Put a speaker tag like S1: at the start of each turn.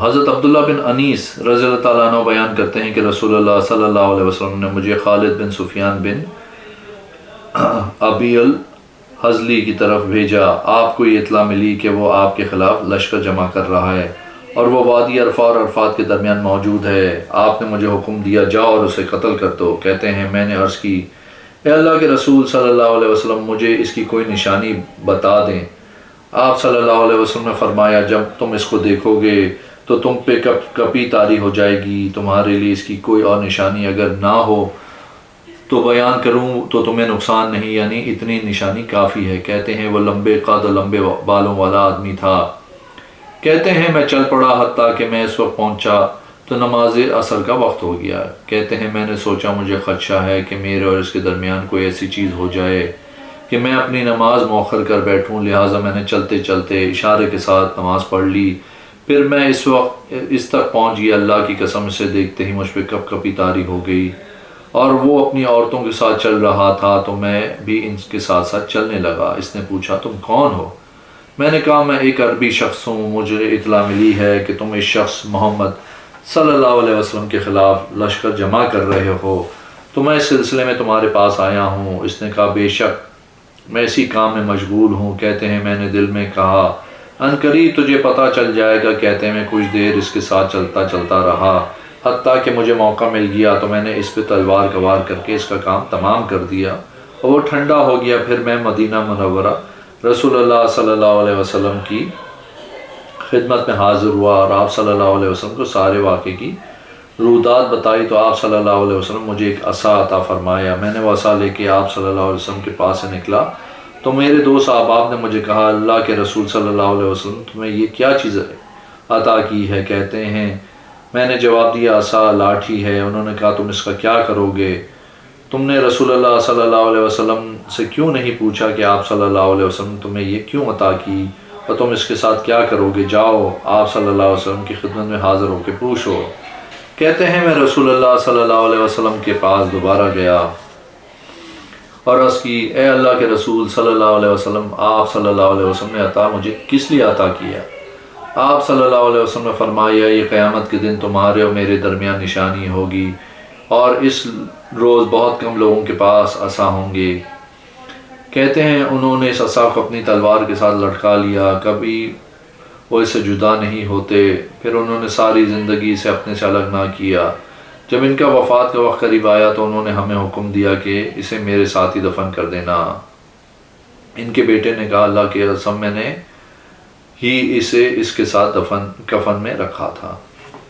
S1: حضرت عبداللہ بن انیس رضی اللہ تعالیٰ عنہ بیان کرتے ہیں کہ رسول اللہ صلی اللہ علیہ وسلم نے مجھے خالد بن سفیان بن ابی الحزلی کی طرف بھیجا۔ آپ کو یہ اطلاع ملی کہ وہ آپ کے خلاف لشکر جمع کر رہا ہے اور وہ وادی عرفہ اور عرفات کے درمیان موجود ہے۔ آپ نے مجھے حکم دیا جاؤ اور اسے قتل کر دو۔ کہتے ہیں میں نے عرض کی اے اللہ کے رسول صلی اللہ علیہ وسلم مجھے اس کی کوئی نشانی بتا دیں۔ آپ صلی اللہ علیہ وسلم نے فرمایا جب تم اس کو دیکھو گے تو تم پہ کپی طاری ہو جائے گی، تمہارے لیے اس کی کوئی اور نشانی اگر نہ ہو تو بیان کروں تو تمہیں نقصان نہیں، یعنی اتنی نشانی کافی ہے۔ کہتے ہیں وہ لمبے قد اور لمبے بالوں والا آدمی تھا۔ کہتے ہیں میں چل پڑا حتیٰ کہ میں اس وقت پہنچا تو نماز عصر کا وقت ہو گیا۔ کہتے ہیں میں نے سوچا مجھے خدشہ ہے کہ میرے اور اس کے درمیان کوئی ایسی چیز ہو جائے کہ میں اپنی نماز مؤخر کر بیٹھوں، لہٰذا میں نے چلتے چلتے اشارے کے ساتھ نماز پڑھ لی۔ پھر میں اس تک پہنچ گیا، اللہ کی قسم سے دیکھتے ہی مجھ پہ کپ کپی طاری ہو گئی اور وہ اپنی عورتوں کے ساتھ چل رہا تھا تو میں بھی ان کے ساتھ ساتھ چلنے لگا۔ اس نے پوچھا تم کون ہو؟ میں نے کہا میں ایک عربی شخص ہوں، مجھے اطلاع ملی ہے کہ تم اس شخص محمد صلی اللہ علیہ وسلم کے خلاف لشکر جمع کر رہے ہو، تو میں اس سلسلے میں تمہارے پاس آیا ہوں۔ اس نے کہا بے شک میں اسی کام میں مشغول ہوں۔ کہتے ہیں میں نے دل میں کہا ان قریب تجھے پتہ چل جائے گا۔ کہتے ہیں میں کچھ دیر اس کے ساتھ چلتا رہا حتیٰ کہ مجھے موقع مل گیا تو میں نے اس پہ تلوار سوار کر کے اس کا کام تمام کر دیا اور وہ ٹھنڈا ہو گیا۔ پھر میں مدینہ منورہ رسول اللہ صلی اللہ علیہ وسلم کی خدمت میں حاضر ہوا اور آپ صلی اللہ علیہ وسلم کو سارے واقعے کی رودات بتائی تو آپ صلی اللہ علیہ وسلم مجھے ایک عصا عطا فرمایا۔ میں نے وہ عصا لے کے آپ صلی اللہ علیہ وسلم کے پاس سے نکلا تو میرے دو صحاباب نے مجھے کہا اللہ کے رسول صلی اللہ علیہ وسلم تمہیں یہ کیا چیز عطا کی ہے؟ کہتے ہیں میں نے جواب دیا عصا لاٹھی ہے۔ انہوں نے کہا تم اس کا کیا کرو گے؟ تم نے رسول اللہ صلی اللہ علیہ وسلم سے کیوں نہیں پوچھا کہ آپ صلی اللہ علیہ وسلم تمہیں یہ کیوں عطا کی اور تم اس کے ساتھ کیا کرو گے؟ جاؤ آپ صلی اللہ علیہ وسلم کی خدمت میں حاضر ہو کے پوچھو۔ کہتے ہیں میں رسول اللہ صلی اللہ علیہ وسلم کے پاس دوبارہ گیا اور عرض کی اے اللہ کے رسول صلی اللہ علیہ وسلم آپ صلی اللہ علیہ وسلم نے عطا مجھے کس لیے عطا کیا؟ آپ صلی اللہ علیہ وسلم نے فرمایا یہ قیامت کے دن تمہارے اور میرے درمیان نشانی ہوگی اور اس روز بہت کم لوگوں کے پاس عصا ہوں گے۔ کہتے ہیں انہوں نے اس عصا کو اپنی تلوار کے ساتھ لٹکا لیا، کبھی وہ اسے جدا نہیں ہوتے۔ پھر انہوں نے ساری زندگی اسے اپنے سے الگ نہ کیا۔ جب ان کا وفات کا وقت قریب آیا تو انہوں نے ہمیں حکم دیا کہ اسے میرے ساتھ ہی دفن کر دینا۔ ان کے بیٹے نے کہا اللہ کی قسم میں نے ہی اسے اس کے ساتھ کفن میں رکھا تھا۔